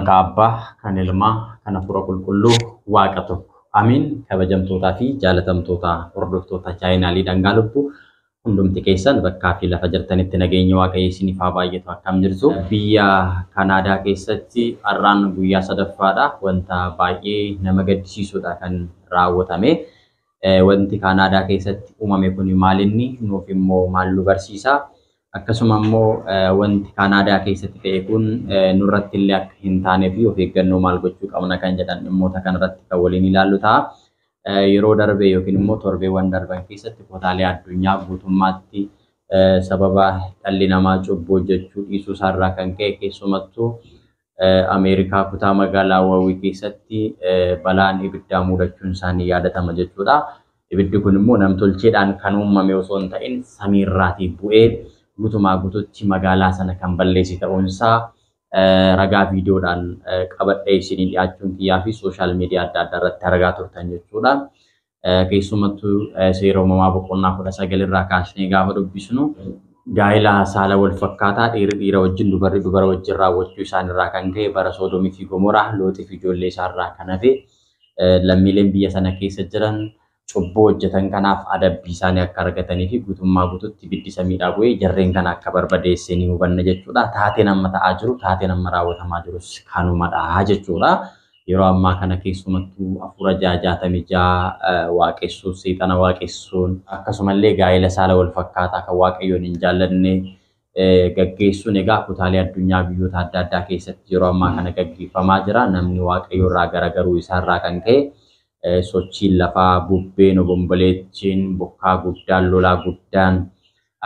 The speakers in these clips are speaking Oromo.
maqaa Abbaa, kan Ilmaa, kan Hafuura Qulqulluu Waaqa tokko. Amiin. Kabajamtootaa fi jaalatamtoota hordoftoota chaayinaalii Dhangaa Lubbuu hundumti keessan bakkaa fi lafa jirtanitti nageenya Waaqayyoo isiniif haa baay'atu. Akkam jirtu? Biyya Kanaadaa keessatti har'aan guyyaa sadaffaadha. Wanta baay'ee nama gaddisiisudha kan raawwatame. Wanti Kanaadaa keessatti uumame kun maalinni nuuf immoo maal nu barsiisa? Akkasuma immoo wanti Kanaadaa keessatti ta'e kun nurratti illee akka hin taanee fi of eeggannoo maal gochuu qabna kan jedhan dhimmoota kanarratti kan waliin ilaallu ta'a. Yeroo darbe yookiin immoo torbeewwan darban keessatti kutaalee addunyaa guutummaatti sababa dhalli namaa cubbuu hojjechuu dhiisuu isaarraa kan ka'e keessumattuu Ameerikaa kutaa magaalaa Waawii keessatti balaan ibiddaa mudachuun isaanii yaadatama jechuudha. Ibiddi kun immoo namtolcheedhaan kan uumame osoo hin ta'in samiirraatii bu'ee guutumaa guututti magaalaa sana kan balleessi ta'uunsaa ragaa viidiyoodhaan qabadhee isinii dhiyaachuun kiyyaa fi sooshaal miidiyaa adda addaa irratti argaa turtan jechuudha. Keessumattuu seera uumamaa boqonnaa 19 irraa kaasnee gaafa dubbisnu gaa'ela saala wal fakkaataa dhiira wajjin dubarri dubara wajjin raawwachuu isaanirraa kan ka'e bara Soodomii fi Gomoraa Looxii fi ijoollee isaarraa kan hafe lammiileen biyya sana keessa jiran cubbuu hojjetan kanaaf adabbii isaanii akka argatanii fi guutummaa guututti ibiddi samiidhaa bu'ee jarreen kana akka barbadeessanii hubanna jechuudha. Taateen amma ta'aa jiru, taateen amma raawwatamaa jirus kanumadha jechuudha. Yeroo ammaa kana keessumattuu hafuura 66 waaqessuun, seexana waaqessuun akkasumallee gaa'ela saala wal fakkaataa kan Waaqayyoon hin jaallanne gaggeessuun egaa kutaalee addunyaa biyyoota adda addaa keessatti yeroo ammaa kana gaggeeffamaa jira. Namni Waaqayyoo irraa garagaruu isaarraa kan ka'e sochiin lafaa, bubbeen, obomboleettiin, bokkaa guddaan, lolaa guddaan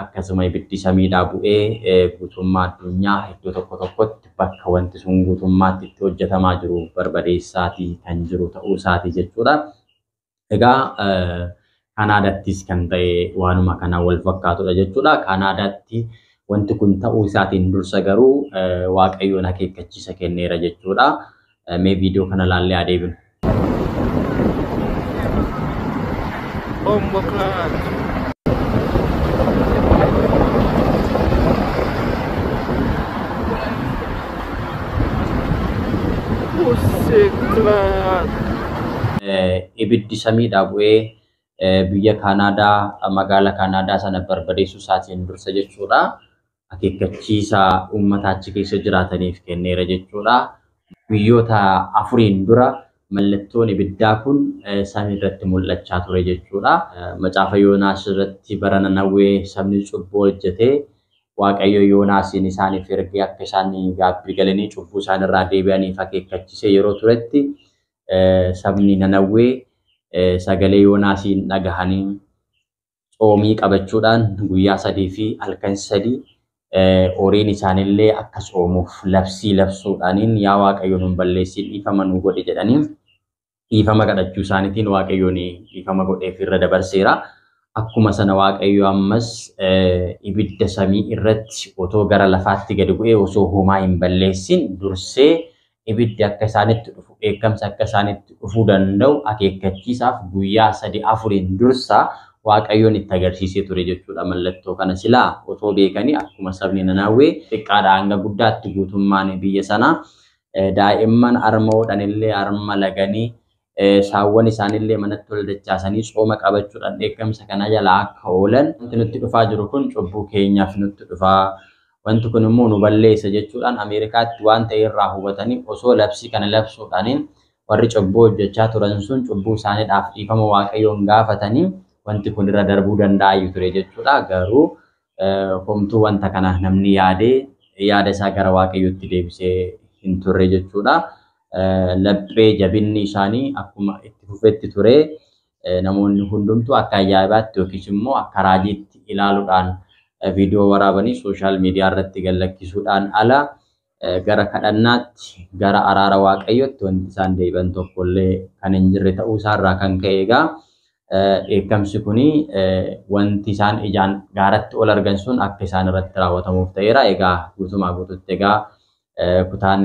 akkasuma ibiddi samiidhaa bu'ee guutummaa addunyaa iddoo tokko tokkotti bakka wanti sun guutummaatti itti hojjetamaa jiru barbadeessaatii kan jiru ta'uu isaatii jechuudha. Egaa Kanaadaattis kan ta'e waanuma kana wal fakkaatudha jechuudha. Kanaadaatti wanti kun ta'uu isaatiin dursa garuu Waaqayyoon akeekkachiisa kenneera jechuudha. Mee viidiyoo kana laallee adeemnu. Ibiddi samiidhaa bu'ee biyya Kanaadaa magaalaa Kanaadaa sana barbadeessuu isaatiin dursa jechuudha. Akeekkachiisa uummata achi keessa jiraataniif kenneera jechuudha. Biyyoota afuriin dura mallattoon ibiddaa kun samii irratti mul'achaa ture jechuudha. Macaafa Yoonaas irratti bara Nanawwee sabni cubbuu hojjetee Waaqayyo Yoonaasiin isaaniif ergee akka isaan gaabbii galanii cubbuu isaanirraa deebi'aniif akeekkachiisee yeroo turetti sabni Nanawwee sagalee Yoonaasiin dhagahanii xoomii qabachuudhaan guyyaa 3 fi halkan 3 horiin isaanillee akka soomuuf labsii labsuudhaaniin yaa Waaqayyo nun balleessin dhiifama nu godhe jedhanii dhiifama kadhachuu isaaniitiin Waaqayyoon dhiifama godheef irra dabarseera. Akkuma sana Waaqayyo ammas ibidda samii irratti otoo gara lafaatti gadi bu'ee osoo homaa hin balleessin dursee ibiddi akka isaanitti dhufu eegamsa akka isaanitti dhufuu danda'u akeekkachiisaaf guyyaa 3-4 dursa Waaqayyoon itti agarsiisee ture jechuudha. Mallattoo kana silaa otoo beekanii akkuma sabni Nanawwee xiqqaadhaa hanga guddaatti guutummaan biyya sanaa daa'imman armoodhaan illee arma laganii saawwan isaanillee manatti ol dachaasanii sooma qabachuudhaan eegamsa kana jalaa akka oolan wanti nutti dhufaa jiru kun cubbuu keenyaaf nutti dhufaa. Wanti kun immoo nu balleessa jechuudhaan Ameerikaatti waan ta'e irraa hubatanii osoo labsii kana labsuudhaaniin warri cubbuu hojjechaa turan sun cubbuu isaaniidhaaf dhiifama Waaqayyoon gaafatanii wanti kun irra darbuu danda'a ture jechuudha. Garuu homtuu wanta kana namni yaada isaa gara Waaqayyootti deebisee hin turre jechuudha. Laphee jabinni isaanii akkuma itti fufetti ture namoonni hundumtuu akka ajaa'ibaatti yookiis immoo akka raajiitti ilaaluudhaan viidiyoo waraabanii sooshaal miidiyaa irratti gallakkisuudhaan ala gara kadhannaatti gara araara Waaqayyootti wanti isaan deebi'an tokkollee kan hin jirre ta'uu isaarraa kan ka'e egaa eegamsi kuni wanti isaan ijaan gaaratti ol argan sun akka isaan irratti raawwatamuuf ta'eera. Egaa guutumaa guututti egaa kutaan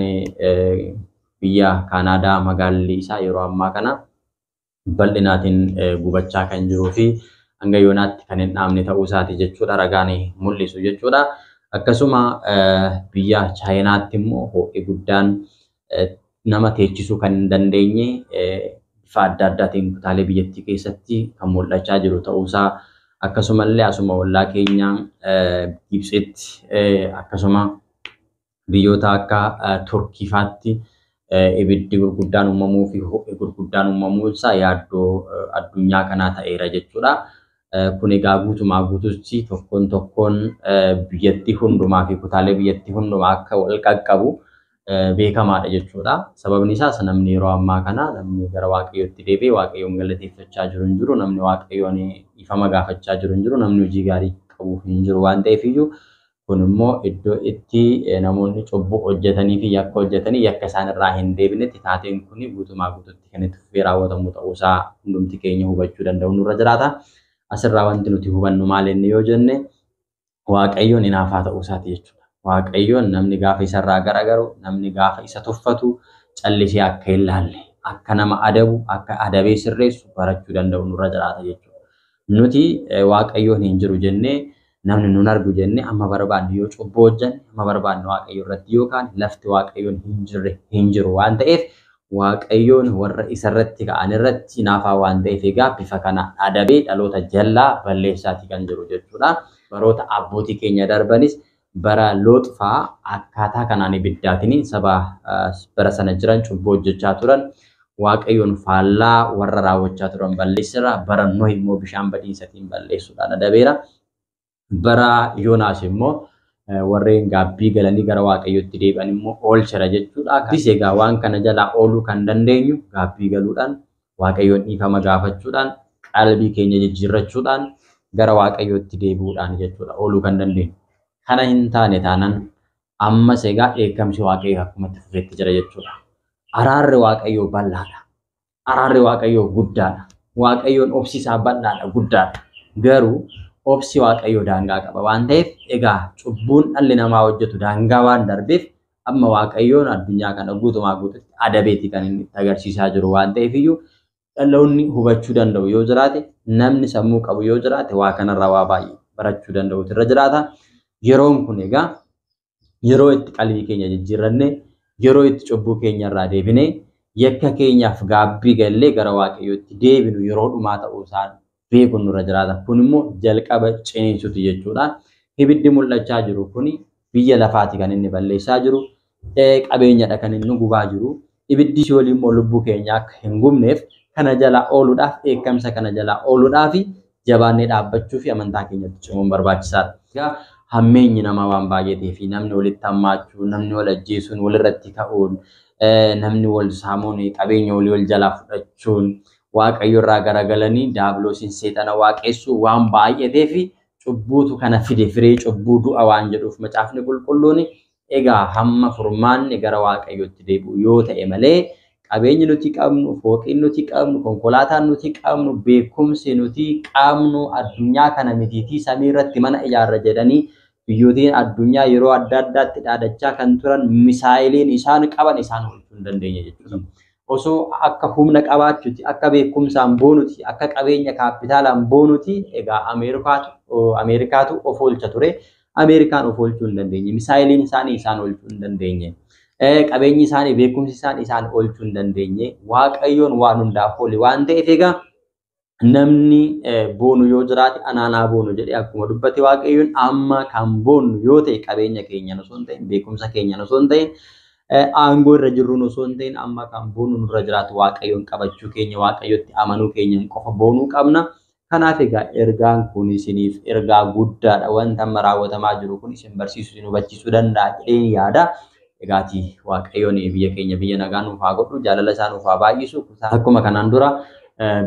biyya Kanaadaa magaalli isaa yeroo ammaa kana bal'inaatiin gubachaa kan jiruu fi hanga yoonaatti kan hin dhaamne ta'uu isaati jechuudha. Ragaan mul'isu jechuudha. Akkasuma biyya Chaayinaatti immoo ho'i guddaan nama teechisuu kan hin dandeenye bifa adda addaatiin kutaalee biyyattii keessatti kan mul'achaa jiru ta'uusaa akkasumallee asuma ollaa keenya Gibxitti akkasuma biyyoota akka Turkii faatti ibiddi gurguddaan uumamuu fi ho'i gurguddaan uumamuunsaa yaaddoo addunyaa kanaa ta'eera jechuudha. Kun egaa guutumaa guutuutti tokkoon biyyattii hundumaa fi kutaalee biyyattii hundumaa akka wal qaqqabu beekamaadha jechuudha. Sababni isaas namni yeroo ammaa kana namni gara Waaqayyootti deebi'ee Waaqayyoon galateeffachaa jiru hin jiru, namni Waaqayyoon ifama gaafachaa jiru hin jiru, namni hojii gaarii qabu hin jiru waan ta'eef iyyuu kun immoo iddoo itti namoonni cubbuu hojjetanii fi yakka hojjetanii yakka isaan irraa hin deebinetti taateen kun guutumaa guutuutti kan itti fufee raawwatamu ta'uusaa hundumti keenya hubachuu danda'u nurra jiraata. Asirraa wanti nuti hubannu maal inni yoo jenne Waaqayyoon hinaafaa ta'uusaati jechuudha. Waaqayyoon namni gaafa isarraa garagaru, namni gaafa isa tuffatu callisee akka hin laalle, akka nama adabu, akka adabee sirreessu barachuu danda'u nurra jiraata jechuudha. Nuti Waaqayyoon hin jiru jennee namni nun argu jennee amma barbaanne yoo cubbuu hojjenne, amma barbaanne Waaqayyo irratti yookaan lafti Waaqayyoon hin jiru waan ta'eef Waaqayyoon warra isarratti ka'an irratti hinaafaa waan ta'eef egaa bifa kana adabee dhaloota jallaa balleessaati kan jiru jechuudha. Baroota abbootii keenya darbanis bara Looxfaa akkaataa kanaan ibiddaatiin saba bara sana jiran cubbuu hojjechaa turan Waaqayyoon faallaa warra raawwachaa turan balleessira. Bara Nohi immoo bishaan badiisatiin balleessuudhaan adabeera. Bara Yoonaas immoo warreen gaabbii galanii gara Waaqayyootti deebi'an immoo oolchera jechuudha. Kunis egaa waan kana jalaa ooluu kan dandeenyu gaabbii galuudhaan, Waaqayyoon dhiifama gaafachuudhaan, qalbii keenya jijjiirrachuudhaan gara Waaqayyootti deebi'uudhaan jechuudha ooluu kan dandeenyu. Kana hin taane taanaan ammas egaa dheekkamsi Waaqayyoo akkuma itti fufeetti jira jechuudha. Araarri Waaqayyoo bal'aadha. Araarri Waaqayyoo guddaadha. Waaqayyoon obsisaa bal'aadha, guddaadha. Garuu obsi Waaqayyoo daangaa qaba waan ta'eef egaa cubbuun dhalli namaa hojjetu daangaa waan darbeef amma Waaqayyoon addunyaa kana guutumaa guututti adabeeti kan inni itti agarsiisaa jiru waan ta'eef iyyuu dhaloonni hubachuu danda'u yoo jiraate, namni sammuu qabu yoo jiraate waa kanarraa waa baay'ee barachuu danda'utu irra jiraata. Yeroon kun egaa yeroo itti qalbii keenya jijjiirranne, yeroo itti cubbuu keenya irraa deebine, yakka keenyaaf gaabbii gallee gara Waaqayyootti deebinu yeroo dhumaa ta'uusaa beekuun nurra jiraata. Kun immoo jalqaba ciniinsuuti jechuudha. Ibiddi mul'achaa jiru kun biyya lafaati kan inni balleessaa jiru, qabeenyadha kan inni gubaa jiru. Ibiddi si waliin immoo lubbuu keenya akka hin gubneef kana jalaa ooluudhaaf, dheekkamsa kana jalaa ooluudhaaf jabaannee dhaabbachuu fi amantaa keenyatti cimuun barbaachisaadha. Egaa hammeenyi namaa waan baay'atee fi namni walitti hammaachuu, namni wal ajjeesuun, walirratti ka'uun, namni wal saamuun, qabeenya walii wal jalaa fudhachuun Waaqayyo irraa garagalanii daabiloosiin seexana waaqessuu waan baay'atee fi cubbuutu kana fide firee cubbuu du'a waan jedhuuf macaafni qulqulluun egaa hamma furmaanni gara Waaqayyootti deebi'u yoo ta'e malee qabeenyi nuti qabnu, fooqiin nuti qabnu, konkolaataan nuti qabnu, beekumsi nuti qabnu addunyaa kana mitiitii samii irratti mana ijaarra jedhanii biyyootiin addunyaa yeroo adda addaatti dhaadachaa kan turan misaayiliin isaan qaban isaan oolchuu hin dandeenye jechuudha. Osoo akka humna qabaachuuti, akka beekumsaan boonuti, akka qabeenya kaapitaalaan boonuti egaa Ameerikaatu of oolcha ture. Ameerikaan of oolchuu hin dandeenye. Misaayiliin isaanii isaan oolchuu hin dandeenye. Qabeenyi isaanii, beekumsi isaanii isaan oolchuu hin dandeenye. Waaqayyoon waan hundaaf oole waan ta'eef egaa namni boonu yoo jiraate anaanaa boonu jedhee akkuma dubbate Waaqayyoon amma kan boonu yoo ta'e qabeenya keenya osoo hin ta'in, beekumsa keenya osoo hin ta'in, aangoo irra jirruun osoo hin ta'in amma kan boonu nurra jiraatu Waaqayyoon qabachuu keenya, Waaqayyotti amanuu keenya qofa boonuu qabna. Kanaaf egaa ergaan kun isiniif ergaa guddaadha. Wanta amma raawwatamaa jiru kun isin barsiisuu, isin hubachiisuu danda'a jedheen yaada. Egaati Waaqayyoon biyya keenya biyya nagaa nuuf haa godhu, jaalala isaa nuuf haa baay'isu. Akkuma kanaan dura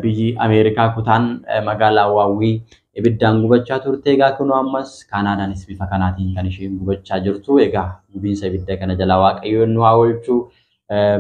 biyyi Ameerikaa kutaan magaalaa Waawwii ibiddaan gubachaa turte. Egaa kun ammas Kaanaadaanis bifa kanaatiin kan isheen gubachaa jirtu. Egaa gubiinsa ibidda kana jalaa Waaqayyoon nu haa oolchu.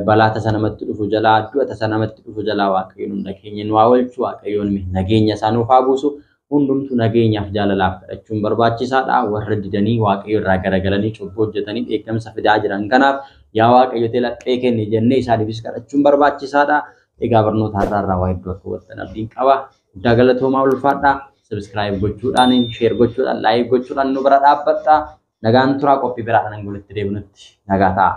Balaa tasa namatti dhufu jalaa, du'a tasa namatti dhufu jalaa Waaqayyoon hunda keenya nu haa oolchu. Waaqayyoon nageenya isaa nuuf haa buusu. Hundumtuu nageenyaaf jaalalaaf kadhachuun barbaachisaadha. Warra didanii Waaqayyo irraa garagalanii cubbuu hojjetanii dheekkamsa fidaa jiran kanaaf yaa Waaqayyo laphee kenni jennee isaaniifis kadhachuun barbaachisaadha. Egaa barnoota har'aarraa waa hedduu akka hubattan abdiin qaba. Guddaa galatoomaa ulfaadha. Subscribe gochuudhaan, share gochuudhaan, like gochuudhaan nu bira dhaabbadha. Nagaan turaa qophii biraadhaan walitti deebinutti nagaa ta'a.